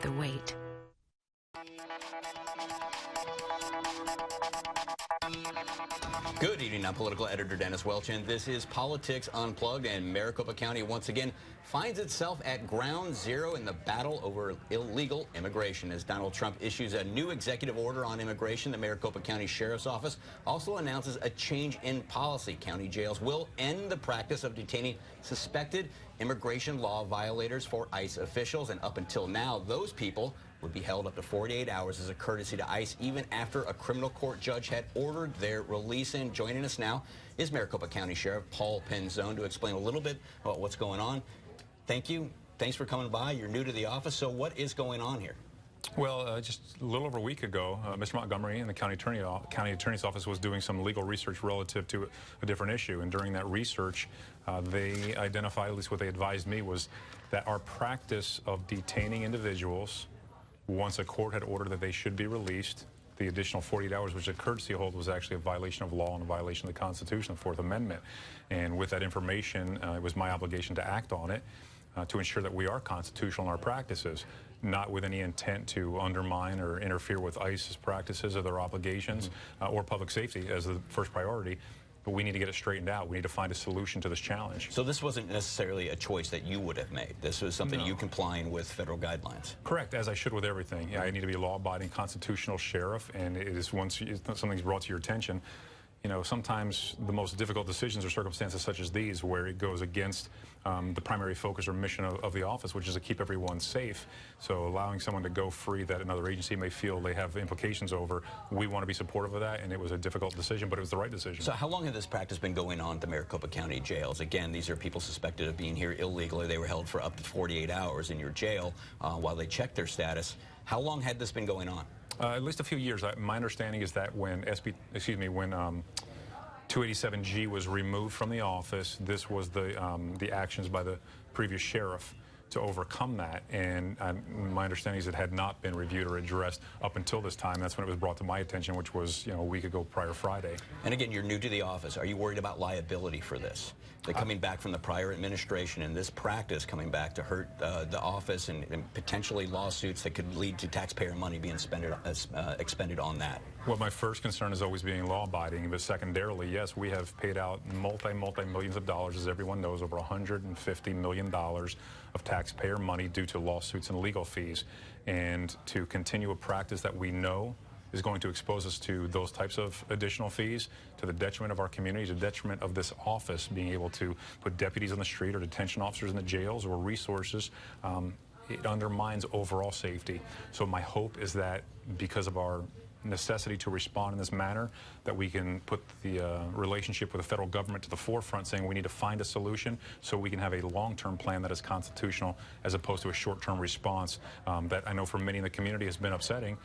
worth the wait. Good evening, I'm political editor Dennis Welch, and this is Politics Unplugged, and Maricopa County once again finds itself at ground zero in the battle over illegal immigration. As Donald Trump issues a new executive order on immigration, the Maricopa County Sheriff's Office also announces a change in policy. County jails will end the practice of detaining suspected immigration law violators for ICE officials, and up until now, those people would be held up to 48 hours as a courtesy to ICE, even after a criminal court judge had ordered their release. And joining us now is Maricopa County Sheriff Paul Penzone to explain a little bit about what's going on. Thank you. Thanks for coming by. You're new to the office, so what is going on here? Well, just a little over a week ago, Mr. Montgomery in the county attorney's office was doing some legal research relative to a different issue, and during that research, they identified, at least what they advised me, was that our practice of detaining individuals once a court had ordered that they should be released, the additional 48 hours, which a courtesy hold, was actually a violation of law and a violation of the Constitution, the Fourth Amendment. And with that information, it was my obligation to act on it to ensure that we are constitutional in our practices, not with any intent to undermine or interfere with ICE's practices or their obligations or public safety as the first priority. But we need to get it straightened out. We need to find a solution to this challenge. So this wasn't necessarily a choice that you would have made. This was something you complying with federal guidelines. Correct, as I should with everything. Yeah, I need to be a law-abiding constitutional sheriff, and it is once something's brought to your attention, you know, sometimes the most difficult decisions or circumstances such as these, where it goes against the primary focus or mission of the office, which is to keep everyone safe. So allowing someone to go free that another agency may feel they have implications over, we want to be supportive of that, and it was a difficult decision, but it was the right decision. So how long has this practice been going on at the Maricopa County jails? Again, these are people suspected of being here illegally. They were held for up to 48 hours in your jail while they checked their status. How long had this been going on? At least a few years. My understanding is that when when 287G was removed from the office, this was the actions by the previous sheriff to overcome that, and my understanding is it had not been reviewed or addressed up until this time. That's when it was brought to my attention, which was, you know, a week ago prior Friday. And again, you're new to the office. Are you worried about liability for this? They're coming back from the prior administration, and this practice coming back to hurt the office and potentially lawsuits that could lead to taxpayer money being expended on that. Well, my first concern is always being law-abiding, but secondarily, yes, we have paid out multi-millions of dollars, as everyone knows, over $150 million of taxpayer money due to lawsuits and legal fees. And to continue a practice that we know is going to expose us to those types of additional fees, to the detriment of our community, to the detriment of this office being able to put deputies on the street or detention officers in the jails or resources, it undermines overall safety. So my hope is that because of our necessity to respond in this manner, that we can put the relationship with the federal government to the forefront, saying we need to find a solution so we can have a long-term plan that is constitutional as opposed to a short-term response that I know for many in the community has been upsetting.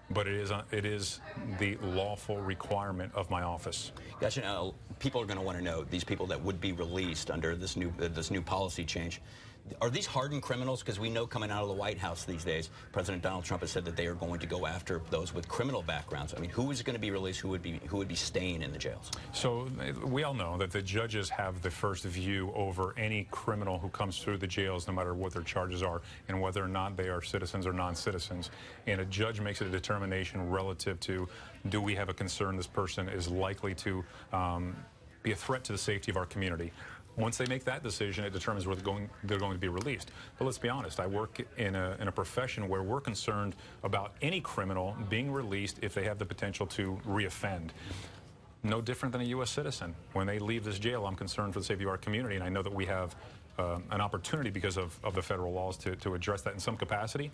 But it is the lawful requirement of my office. Gotcha. Now, people are going to want to know, these people that would be released under this new policy change, are these hardened criminals? Because we know coming out of the White House these days, President Donald Trump has said that they are going to go after those with criminal backgrounds. I mean, who is going to be released? Who would be staying in the jails? So we all know that the judges have the first view over any criminal who comes through the jails, no matter what their charges are, and whether or not they are citizens or non-citizens. And a judge makes a determination relative to, do we have a concern this person is likely to be a threat to the safety of our community. Once they make that decision, it determines whether they're going to be released. But let's be honest, I work in a profession where we're concerned about any criminal being released if they have the potential to reoffend. No different than a U.S. citizen. When they leave this jail, I'm concerned for the safety of our community, and I know that we have an opportunity because of the federal laws to address that in some capacity.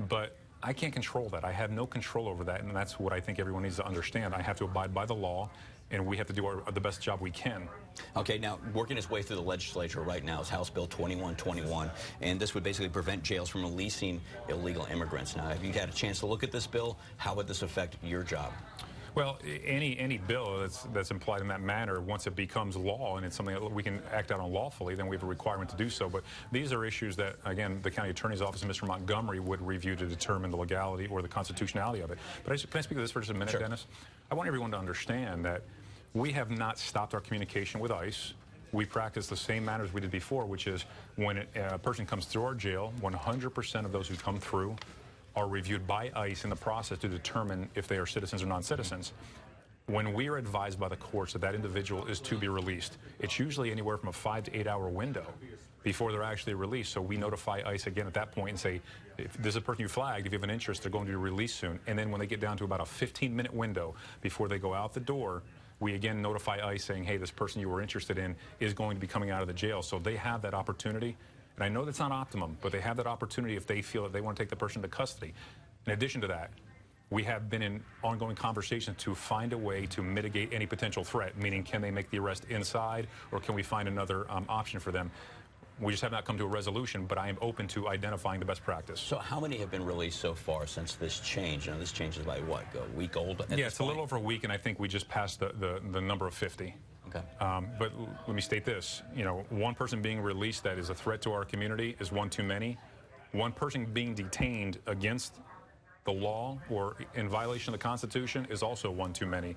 But I can't control that. I have no control over that, and that's what I think everyone needs to understand. I have to abide by the law, and we have to do the best job we can. Okay, now, working its way through the legislature right now is House Bill 2121, and this would basically prevent jails from releasing illegal immigrants. Now, have you had a chance to look at this bill? How would this affect your job? Well, any bill that's implied in that manner, once it becomes law and it's something that we can act out on lawfully, then we have a requirement to do so. But these are issues that, again, the county attorney's office and Mr. Montgomery would review to determine the legality or the constitutionality of it. But can I speak to this for just a minute, Sure. Dennis? I want everyone to understand that we have not stopped our communication with ICE. We practice the same manner as we did before, which is when a person comes through our jail, 100% of those who come through are reviewed by ICE in the process to determine if they are citizens or non-citizens. When we are advised by the courts that that individual is to be released, it's usually anywhere from a 5 to 8 hour window before they're actually released. So we notify ICE again at that point and say, if this is a person you flagged, if you have an interest, they're going to be released soon. And then when they get down to about a 15-minute window before they go out the door, we again notify ICE saying, hey, this person you were interested in is going to be coming out of the jail. So they have that opportunity. And I know that's not optimum, but they have that opportunity if they feel that they want to take the person to custody. In addition to that, we have been in ongoing conversations to find a way to mitigate any potential threat, meaning can they make the arrest inside or can we find another option for them? We just have not come to a resolution, but I am open to identifying the best practice. So how many have been released so far since this change? You know, this change is by what, a week old? Yeah, it's a little over a week, and I think we just passed the number of 50. Okay. But let me state this, you know, one person being released that is a threat to our community is one too many. One person being detained against the law or in violation of the Constitution is also one too many.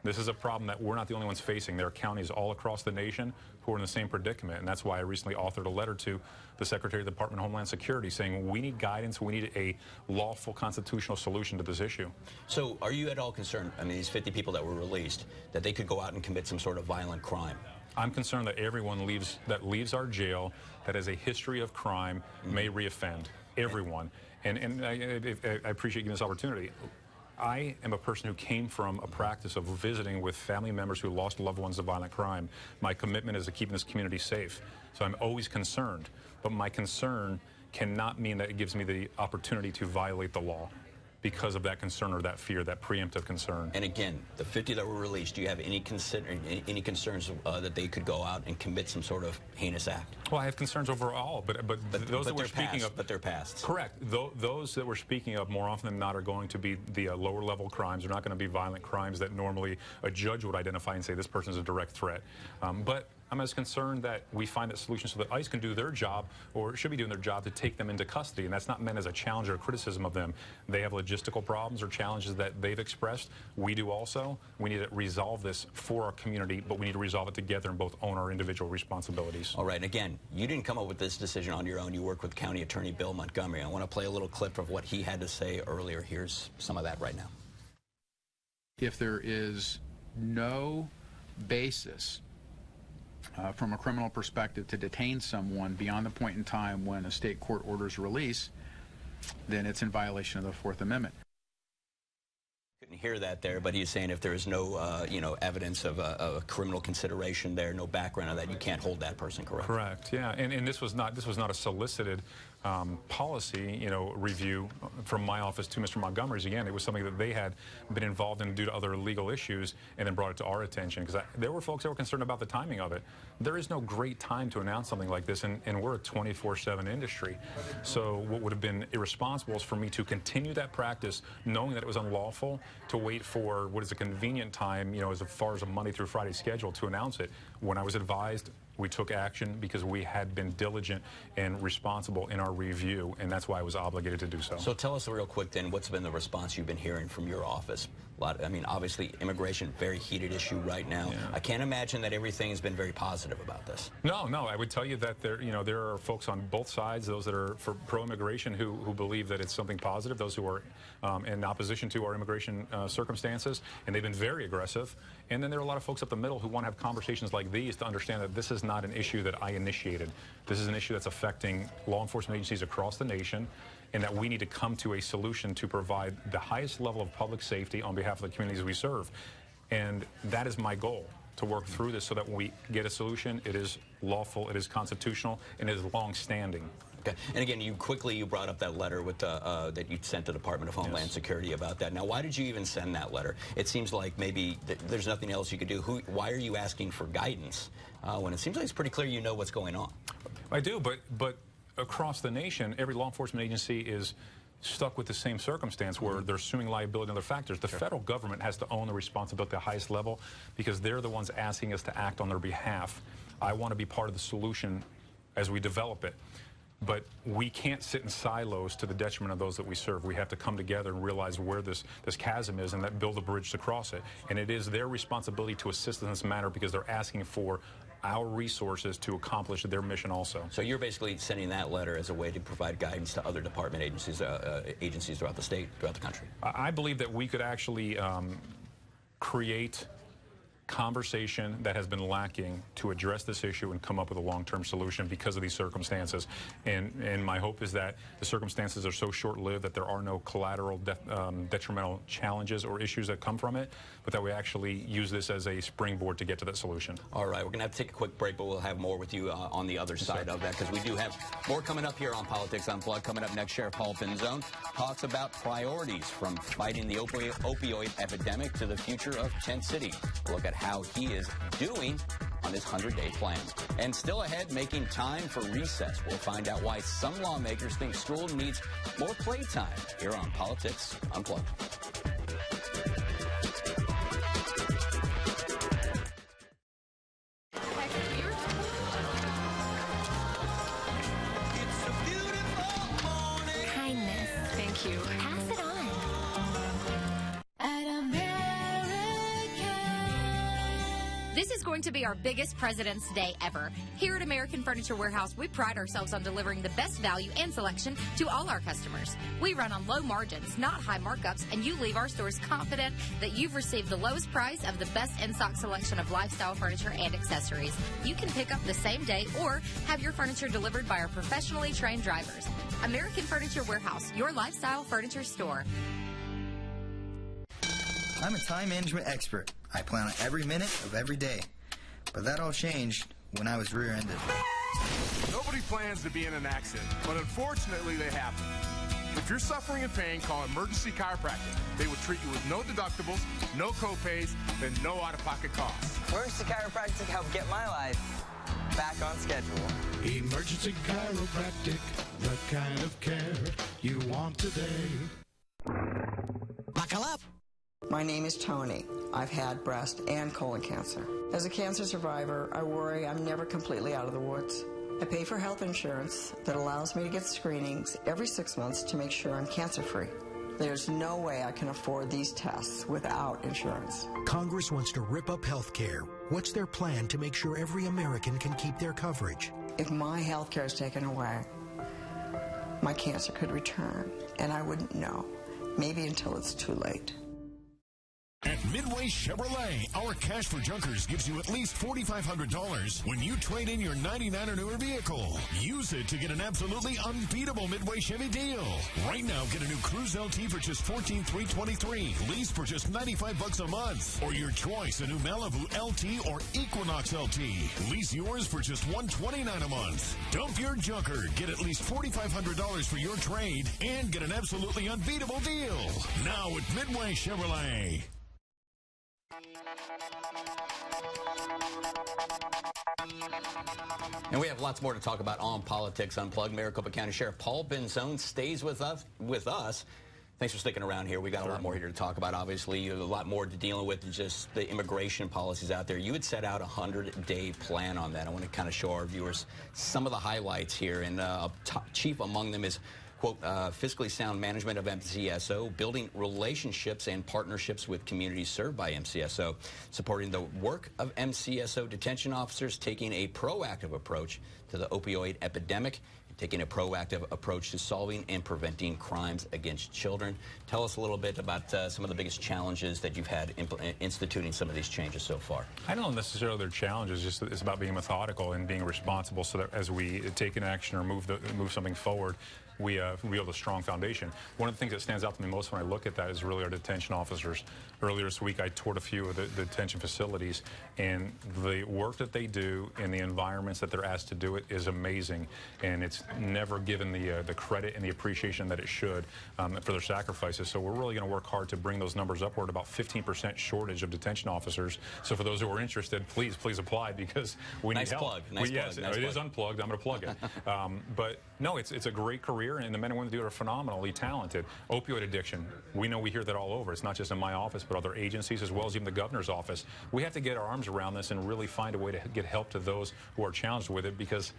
This is a problem that we're not the only ones facing. There are counties all across the nation who are in the same predicament, and that's why I recently authored a letter to the Secretary of the Department of Homeland Security saying we need guidance, we need a lawful constitutional solution to this issue. So are you at all concerned, I mean, these 50 people that were released, that they could go out and commit some sort of violent crime? I'm concerned that everyone that leaves our jail that has a history of crime may reoffend. Everyone. And I appreciate you giving this opportunity. I am a person who came from a practice of visiting with family members who lost loved ones to violent crime. My commitment is to keeping this community safe. So I'm always concerned. But my concern cannot mean that it gives me the opportunity to violate the law because of that concern or that fear, that preemptive concern. And again, the 50 that were released, do you have any concerns that they could go out and commit some sort of heinous act? Well, I have concerns overall, but those that we're speaking of... But they're past. Correct. Those that we're speaking of more often than not are going to be the lower level crimes. They're not going to be violent crimes that normally a judge would identify and say this person is a direct threat. But I'm as concerned that we find that solution so that ICE can do their job, or should be doing their job, to take them into custody. And that's not meant as a challenge or a criticism of them. They have logistical problems or challenges that they've expressed. We do also. We need to resolve this for our community, but we need to resolve it together and both own our individual responsibilities. All right. And again, you didn't come up with this decision on your own. You work with County Attorney Bill Montgomery. I want to play a little clip of what he had to say earlier. Here's some of that right now. If there is no basis from a criminal perspective to detain someone beyond the point in time when a state court orders release, then it's in violation of the Fourth Amendment. Couldn't hear that there, but he's saying if there is no, you know, evidence of a criminal consideration there, no background of that, you can't hold that person, correct? Correct. Yeah, and this was not a solicited policy, you know, review from my office to Mr. Montgomery's. Again, it was something that they had been involved in due to other legal issues, and then brought it to our attention because there were folks that were concerned about the timing of it. There is no great time to announce something like this, and we're a 24/7 industry. So what would have been irresponsible is for me to continue that practice, knowing that it was unlawful, to wait for what is a convenient time, you know, as far as a Monday through Friday schedule to announce it. When I was advised, we took action because we had been diligent and responsible in our review, and that's why I was obligated to do so. So tell us real quick then, what's been the response you've been hearing from your office? I mean, obviously, immigration, very heated issue right now. Yeah. I can't imagine that everything has been very positive about this. No, I would tell you that there are folks on both sides, those that are for pro-immigration who believe that it's something positive, those who are in opposition to our immigration circumstances, and they've been very aggressive. And then there are a lot of folks up the middle who want to have conversations like these to understand that this is not an issue that I initiated. This is an issue that's affecting law enforcement agencies across the nation, and that we need to come to a solution to provide the highest level of public safety on behalf of the communities we serve. And that is my goal, to work through this so that when we get a solution, it is lawful, it is constitutional, and it is long-standing. Okay. And again, you brought up that letter with that you sent to the Department of Homeland Security about that. Now, why did you even send that letter? It seems like maybe there's nothing else you could do. Why are you asking for guidance when it seems like it's pretty clear you know what's going on? I do, but across the nation, every law enforcement agency is stuck with the same circumstance where they're assuming liability and other factors. The federal government has to own the responsibility at the highest level because they're the ones asking us to act on their behalf. I want to be part of the solution as we develop it. But we can't sit in silos to the detriment of those that we serve. We have to come together and realize where this chasm is and build a bridge to cross it. And it is their responsibility to assist in this matter because they're asking for our resources to accomplish their mission also. So you're basically sending that letter as a way to provide guidance to other department agencies, agencies throughout the state, throughout the country. I believe that we could actually create conversation that has been lacking to address this issue and come up with a long-term solution because of these circumstances. And my hope is that the circumstances are so short-lived that there are no collateral detrimental challenges or issues that come from it, but that we actually use this as a springboard to get to that solution. All right, we're going to have to take a quick break, but we'll have more with you on the other side of that, because we do have more coming up here on Politics Unplugged. Coming up next, Sheriff Paul Penzone talks about priorities from fighting the opioid epidemic to the future of Tent City. We'll look at how he is doing on his 100-day plan. And still ahead, making time for recess. We'll find out why some lawmakers think school needs more playtime here on Politics Unplugged. Kindness. Thank you. Pass it on. This is going to be our biggest President's Day ever. Here at American Furniture Warehouse, we pride ourselves on delivering the best value and selection to all our customers. We run on low margins, not high markups, and you leave our stores confident that you've received the lowest price of the best in-stock selection of lifestyle furniture and accessories. You can pick up the same day or have your furniture delivered by our professionally trained drivers. American Furniture Warehouse, your lifestyle furniture store. I'm a time management expert. I plan on every minute of every day. But that all changed when I was rear-ended. Nobody plans to be in an accident, but unfortunately they happen. If you're suffering in pain, call Emergency Chiropractic. They will treat you with no deductibles, no co-pays, and no out-of-pocket costs. Emergency Chiropractic helped get my life back on schedule. Emergency Chiropractic, the kind of care you want today. Buckle up. My name is Tony. I've had breast and colon cancer. As a cancer survivor, I worry I'm never completely out of the woods. I pay for health insurance that allows me to get screenings every 6 months to make sure I'm cancer-free. There's no way I can afford these tests without insurance. Congress wants to rip up health care. What's their plan to make sure every American can keep their coverage? If my health care is taken away, my cancer could return, and I wouldn't know. Maybe until it's too late. At Midway Chevrolet, our Cash for Junkers gives you at least $4,500 when you trade in your '99 or newer vehicle. Use it to get an absolutely unbeatable Midway Chevy deal. Right now, get a new Cruise LT for just $14,323, lease for just $95 a month, or your choice, a new Malibu LT or Equinox LT. Lease yours for just $129 a month. Dump your junker, get at least $4,500 for your trade, and get an absolutely unbeatable deal. Now at Midway Chevrolet. And we have lots more to talk about on Politics Unplugged. Maricopa County Sheriff Paul Penzone stays with us. Thanks for sticking around here. We got a lot more here to talk about, obviously. A lot more to dealing with than just the immigration policies out there. You had set out a 100-day plan on that. I want to kind of show our viewers some of the highlights here. And chief among them is, quote, fiscally sound management of MCSO, building relationships and partnerships with communities served by MCSO, supporting the work of MCSO detention officers, taking a proactive approach to the opioid epidemic, taking a proactive approach to solving and preventing crimes against children. Tell us a little bit about some of the biggest challenges that you've had instituting some of these changes so far. I don't know necessarily they're challenges, just it's about being methodical and being responsible so that as we take an action or move something forward, we build a strong foundation. One of the things that stands out to me most when I look at that is really our detention officers. Earlier this week, I toured a few of the detention facilities, and the work that they do in the environments that they're asked to do it is amazing, and it's never given the credit and the appreciation that it should for their sacrifices. So we're really going to work hard to bring those numbers up. We're at about 15% shortage of detention officers. So for those who are interested, please apply, because we need help. Plug. Nice yes, plug. Nice it plug. is unplugged. I'm going to plug it. But no, it's a great career, and the men and women who do it are phenomenally talented. Opioid addiction, we know we hear that all over. It's not just in my office, but other agencies, as well as even the governor's office. We have to get our arms around this and really find a way to get help to those who are challenged with it, because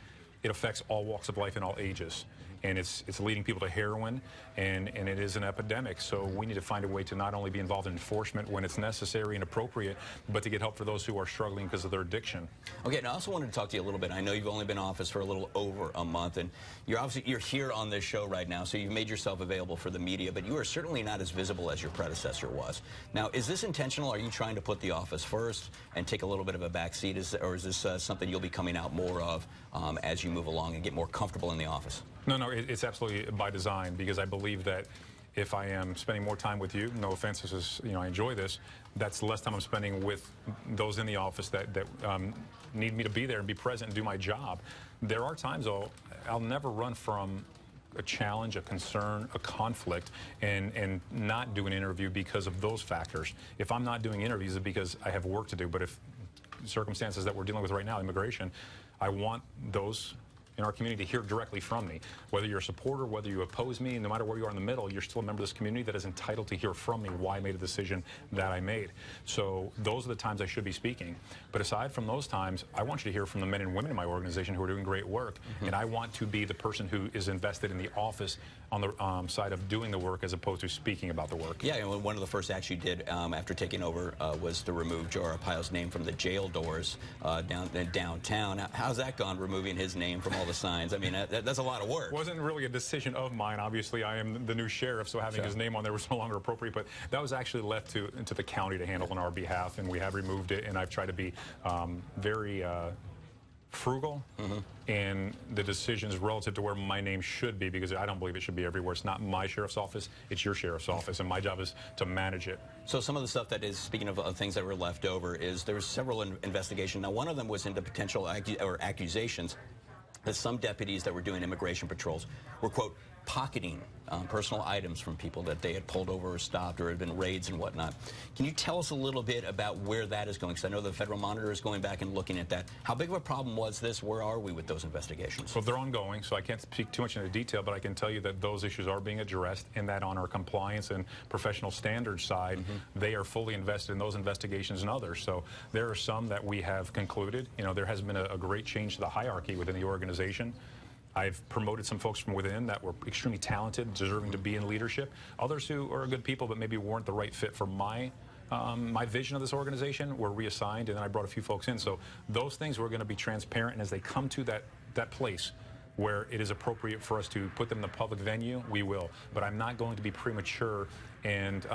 it affects all walks of life and all ages. and it's leading people to heroin, and it is an epidemic. So we need to find a way to not only be involved in enforcement when it's necessary and appropriate, but to get help for those who are struggling because of their addiction. Okay, now I also wanted to talk to you a little bit. I know you've only been in office for a little over a month, and you're here on this show right now, so you've made yourself available for the media, but you are certainly not as visible as your predecessor was. Now, is this intentional? Are you trying to put the office first and take a little bit of a back seat, or is this something you'll be coming out more of as you move along and get more comfortable in the office? No, it's absolutely by design, because I believe that if I am spending more time with you, no offense, this is, I enjoy this, that's less time I'm spending with those in the office that need me to be there and be present and do my job. There are times, though, I'll never run from a challenge, a concern, a conflict, and not do an interview because of those factors. If I'm not doing interviews, it's because I have work to do. But if circumstances that we're dealing with right now, immigration, I want those in our community to hear directly from me. Whether you're a supporter, whether you oppose me, no matter where you are in the middle, you're still a member of this community that is entitled to hear from me why I made a decision that I made. So those are the times I should be speaking. But aside from those times, I want you to hear from the men and women in my organization who are doing great work. And I want to be the person who is invested in the office on the side of doing the work as opposed to speaking about the work. Yeah, and one of the first acts you did after taking over was to remove Joe Arpaio's name from the jail doors downtown. How's that gone, removing his name from all the signs? I mean, that's a lot of work. It wasn't really a decision of mine. Obviously, I am the new sheriff, so having his name on there was no longer appropriate, but that was actually left to the county to handle on our behalf, and we have removed it, and I've tried to be very frugal in the decisions relative to where my name should be, because I don't believe it should be everywhere. It's not my sheriff's office, it's your sheriff's office, and my job is to manage it. So some of the stuff that is, speaking of things that were left over, is there was several investigations. Now, one of them was into potential accusations that some deputies that were doing immigration patrols were, quote, pocketing personal items from people that they had pulled over or stopped, or had been raids and whatnot. Can you tell us a little bit about where that is going? Because I know the Federal Monitor is going back and looking at that. How big of a problem was this? Where are we with those investigations? Well, they're ongoing, so I can't speak too much into detail, but I can tell you that those issues are being addressed, and that on our compliance and professional standards side, they are fully invested in those investigations and others. So there are some that we have concluded. There has been a great change to the hierarchy within the organization. I've promoted some folks from within that were extremely talented, deserving to be in leadership. Others who are good people but maybe weren't the right fit for my vision of this organization were reassigned, and then I brought a few folks in. So those things we're going to be transparent, and as they come to that place where it is appropriate for us to put them in the public venue, we will. But I'm not going to be premature and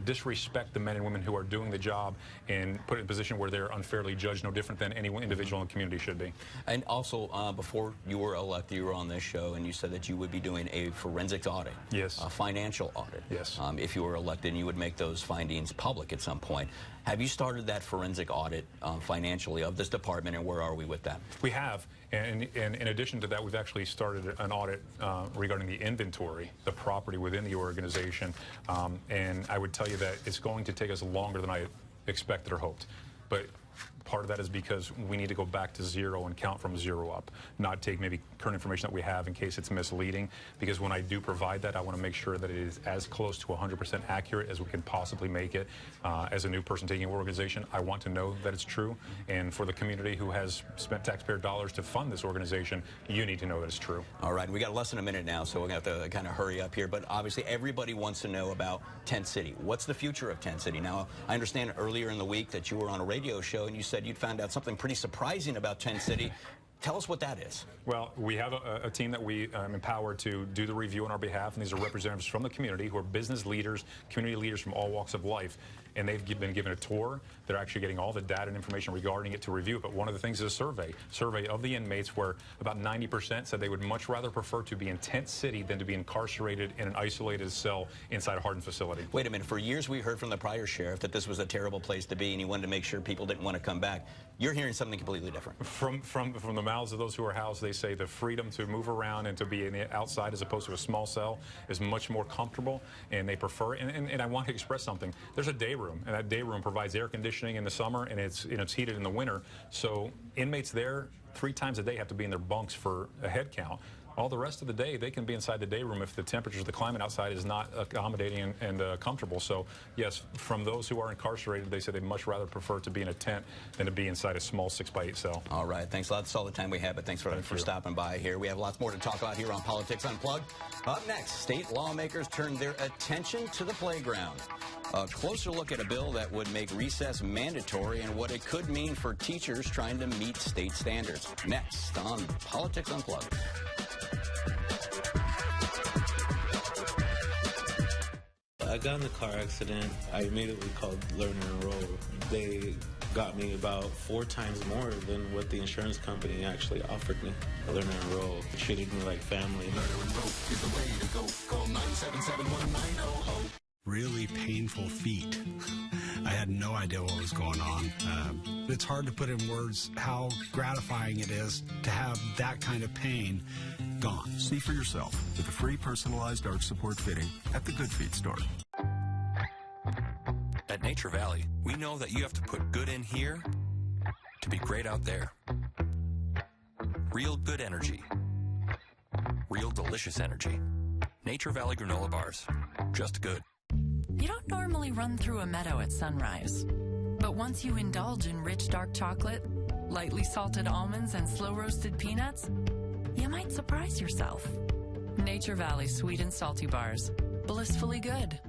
disrespect the men and women who are doing the job and put it in a position where they're unfairly judged, no different than any individual in the community should be. And also, before you were elected, you were on this show, and you said that you would be doing a forensics audit. Yes. A financial audit. Yes. If you were elected, and you would make those findings public at some point. Have you started that forensic audit financially of this department, and where are we with that? We have. And in addition to that, we've actually started an audit regarding the inventory, the property within the organization. And I would tell you that it's going to take us longer than I expected or hoped. But part of that is because we need to go back to zero and count from zero up, not take maybe current information that we have in case it's misleading, because when I do provide that, I want to make sure that it is as close to 100% accurate as we can possibly make it. As a new person taking an organization, I want to know that it's true, and for the community who has spent taxpayer dollars to fund this organization, you need to know that it's true. All right, we got less than a minute now, so we're going to have to kind of hurry up here, but obviously everybody wants to know about Tent City. What's the future of Tent City? Now, I understand earlier in the week that you were on a radio show and you said you'd found out something pretty surprising about Tent City. Tell us what that is. Well, we have a team that we empowered to do the review on our behalf, and these are representatives from the community who are business leaders, community leaders from all walks of life, and they've been given a tour. They're actually getting all the data and information regarding it to review it. But one of the things is a survey of the inmates, where about 90% said they would much rather prefer to be in Tent City than to be incarcerated in an isolated cell inside a hardened facility. Wait a minute. For years, we heard from the prior sheriff that this was a terrible place to be, and he wanted to make sure people didn't want to come back. You're hearing something completely different. From the mouths of those who are housed, they say the freedom to move around and to be in the outside as opposed to a small cell is much more comfortable, and they prefer it. And I want to express something. There's a day room, and that day room provides air conditioning in the summer, and it's heated in the winter. So inmates there 3 times a day have to be in their bunks for a head count. All the rest of the day, they can be inside the day room if the temperature, the climate outside is not accommodating and comfortable. So, yes, from those who are incarcerated, they say they'd much rather prefer to be in a tent than to be inside a small 6x8 cell. All right, thanks a lot. That's all the time we have, but thanks for stopping by here. We have lots more to talk about here on Politics Unplugged. Up next, state lawmakers turn their attention to the playground. A closer look at a bill that would make recess mandatory and what it could mean for teachers trying to meet state standards. Next on Politics Unplugged. I got in a car accident. I immediately called Learn and Enroll. They got me about 4 times more than what the insurance company actually offered me. Learn and Enroll treated me like family. Learn and Enroll is the way to go. Call 977-1900. Really painful feet. I had no idea what was going on. It's hard to put in words how gratifying it is to have that kind of pain gone. See for yourself with a free personalized arch support fitting at the Good Feet store. At Nature Valley, we know that you have to put good in here to be great out there. Real good energy. Real delicious energy. Nature Valley granola bars. Just good. You don't normally run through a meadow at sunrise, but once you indulge in rich dark chocolate, lightly salted almonds, and slow-roasted peanuts, you might surprise yourself. Nature Valley sweet and salty bars. Blissfully good.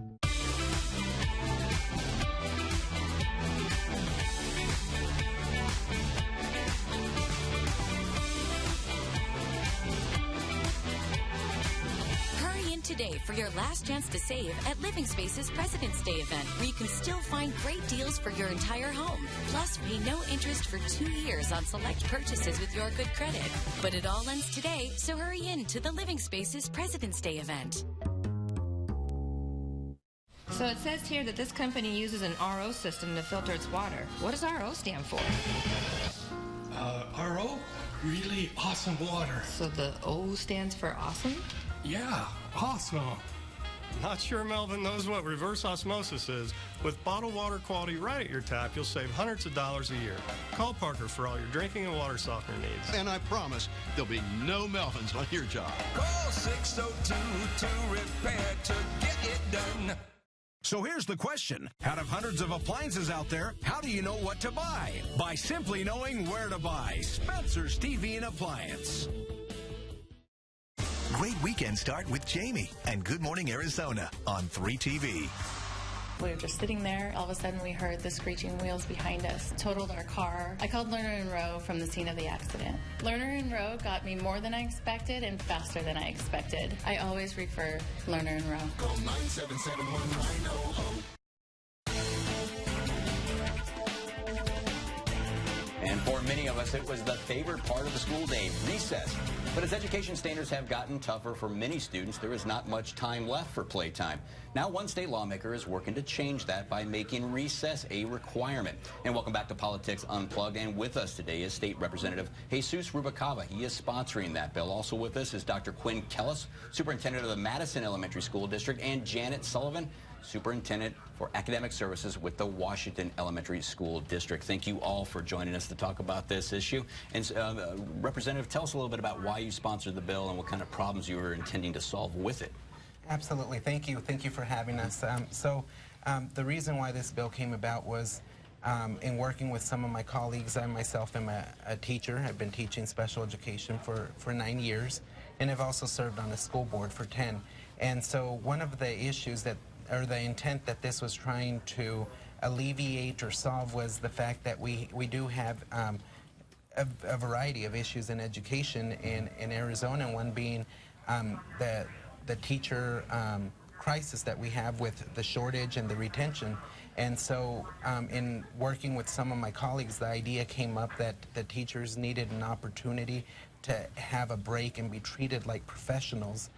Today for your last chance to save at Living Space's President's Day event, where you can still find great deals for your entire home. Plus, pay no interest for 2 years on select purchases with your good credit. But it all ends today, so hurry in to the Living Space's President's Day event. So it says here that this company uses an RO system to filter its water. What does RO stand for? RO? Really awesome water. So the O stands for awesome? Yeah, awesome. Not sure Melvin knows what reverse osmosis is. With bottled water quality right at your tap, you'll save hundreds of dollars a year. Call Parker for all your drinking and water softener needs. And I promise there'll be no Melvins on your job. Call 602 to repair to get it done. So here's the question. Out of hundreds of appliances out there, how do you know what to buy? By simply knowing where to buy. Spencer's TV and Appliance. Great weekend start with Jamie and Good Morning Arizona on 3TV. We were just sitting there. All of a sudden, we heard the screeching wheels behind us. Totaled our car. I called Lerner and Rowe from the scene of the accident. Lerner and Rowe got me more than I expected and faster than I expected. I always refer Lerner and Rowe. Call 977-1900. And for many of us, it was the favorite part of the school day, recess. But as education standards have gotten tougher for many students, there is not much time left for playtime. Now, one state lawmaker is working to change that by making recess a requirement. And welcome back to Politics Unplugged. And with us today is State Representative Jesus Rubalcava. He is sponsoring that bill. Also with us is Dr. Quinn Kellis, Superintendent of the Madison Elementary School District, and Janet Sullivan, Superintendent for Academic Services with the Washington Elementary School District. Thank you all for joining us to talk about this issue. And Representative, tell us a little bit about why you sponsored the bill and what kind of problems you were intending to solve with it. Absolutely. Thank you. Thank you for having us. The reason why this bill came about was in working with some of my colleagues. I myself am a teacher. I've been teaching special education for 9 years, and I've also served on the school board for 10. And so one of the issues or the intent that this was trying to alleviate or solve was the fact that we do have a variety of issues in education in Arizona, one being the teacher crisis that we have with the shortage and the retention. And so in working with some of my colleagues, the idea came up that the teachers needed an opportunity to have a break and be treated like professionals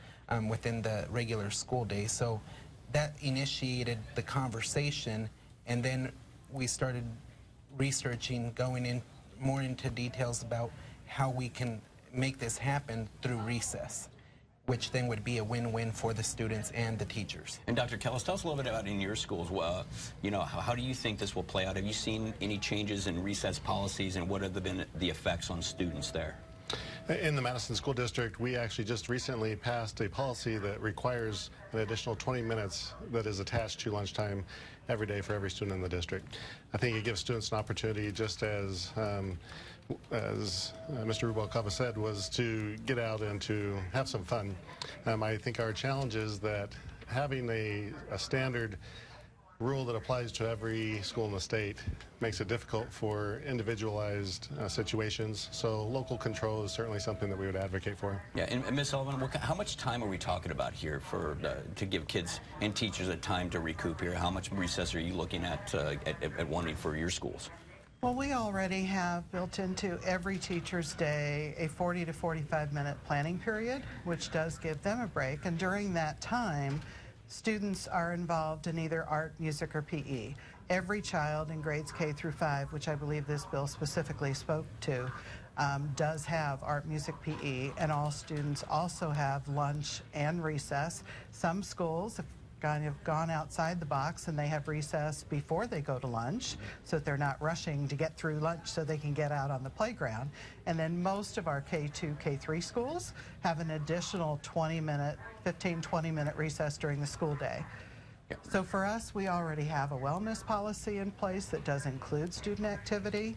within the regular school day. So that initiated the conversation, and then we started researching, going in more into details about how we can make this happen through recess, which then would be a win-win for the students and the teachers. And Dr. Kellis, tell us a little bit about in your schools. How do you think this will play out? Have you seen any changes in recess policies, and what have been the effects on students there? In the Madison School District, we actually just recently passed a policy that requires an additional 20 minutes that is attached to lunchtime every day for every student in the district. I think it gives students an opportunity, just as Mr. Rubalcava said, was to get out and to have some fun. I think our challenge is that having a standard rule that applies to every school in the state makes it difficult for individualized situations. So local control is certainly something that we would advocate for. Yeah, and Ms. Sullivan, how much time are we talking about here for to give kids and teachers a time to recoup here? How much recess are you looking at wanting for your schools? Well, we already have built into every teacher's day a 40 to 45 minute planning period, which does give them a break. And during that time, students are involved in either art, music, or PE. Every child in grades K through 5, which I believe this bill specifically spoke to, does have art, music, PE, and all students also have lunch and recess. Some schools have kind of gone outside the box and they have recess before they go to lunch so that they're not rushing to get through lunch so they can get out on the playground. And then most of our K2, K3 schools have an additional 15-20 minute recess during the school day. So for us, we already have a wellness policy in place that does include student activity,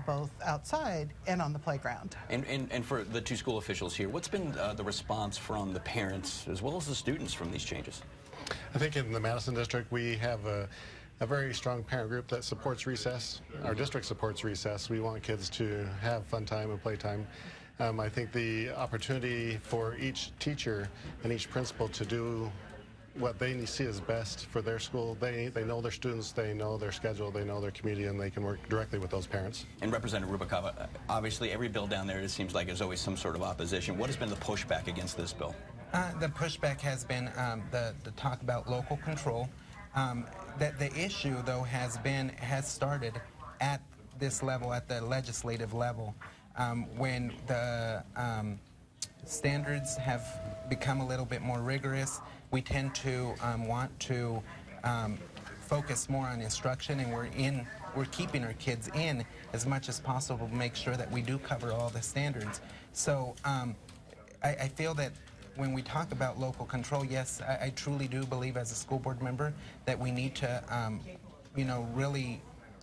both outside and on the playground. And for the two school officials here, what's been the response from the parents as well as the students from these changes? I think in the Madison district we have a very strong parent group that supports recess. Our district supports recess. We want kids to have fun time and play time. I think the opportunity for each teacher and each principal to do what they see as best for their school. They know their students, they know their schedule, they know their community, and they can work directly with those parents. And Representative Rubalcava, obviously every bill down there, it seems like there's always some sort of opposition. What has been the pushback against this bill? The pushback has been the talk about local control. The issue, though, has started at this level, at the legislative level, when the standards have become a little bit more rigorous. We tend to want to focus more on instruction, and we're keeping our kids in as much as possible to make sure that we do cover all the standards. So I feel that when we talk about local control, yes, I truly do believe as a school board member that we need to, really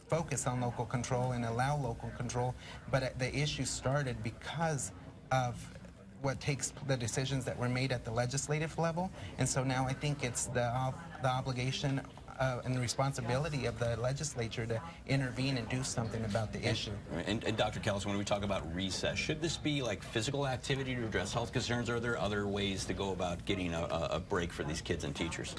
focus on local control and allow local control. But the issue started because of what takes the decisions that were made at the legislative level, and so now I think it's the obligation and the responsibility of the legislature to intervene and do something about the issue. And Dr. Kellis, when we talk about recess, should this be like physical activity to address health concerns, or are there other ways to go about getting a break for these kids and teachers?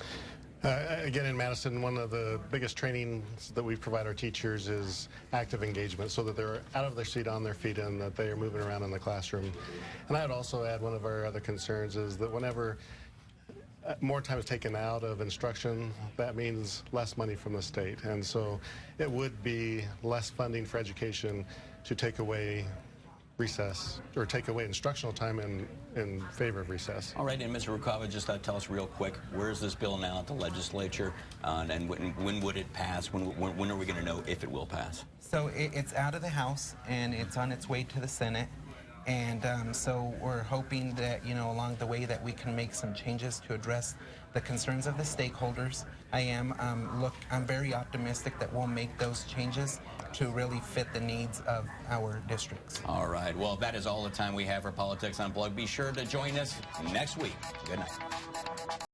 Again, in Madison, one of the biggest trainings that we provide our teachers is active engagement, so that they're out of their seat, on their feet, and that they are moving around in the classroom. And I would also add, one of our other concerns is that whenever more time is taken out of instruction, that means less money from the state. And so it would be less funding for education to take away recess, or take away instructional time in favor of recess. All right, and Mr. Rubalcava, just tell us real quick, where is this bill now at the legislature, and when would it pass? When are we going to know if it will pass? So it's out of the House, and it's on its way to the Senate. And so we're hoping that, along the way that we can make some changes to address the concerns of the stakeholders. I'm very optimistic that we'll make those changes to really fit the needs of our districts. All right. Well, that is all the time we have for Politics Unplugged. Be sure to join us next week. Good night.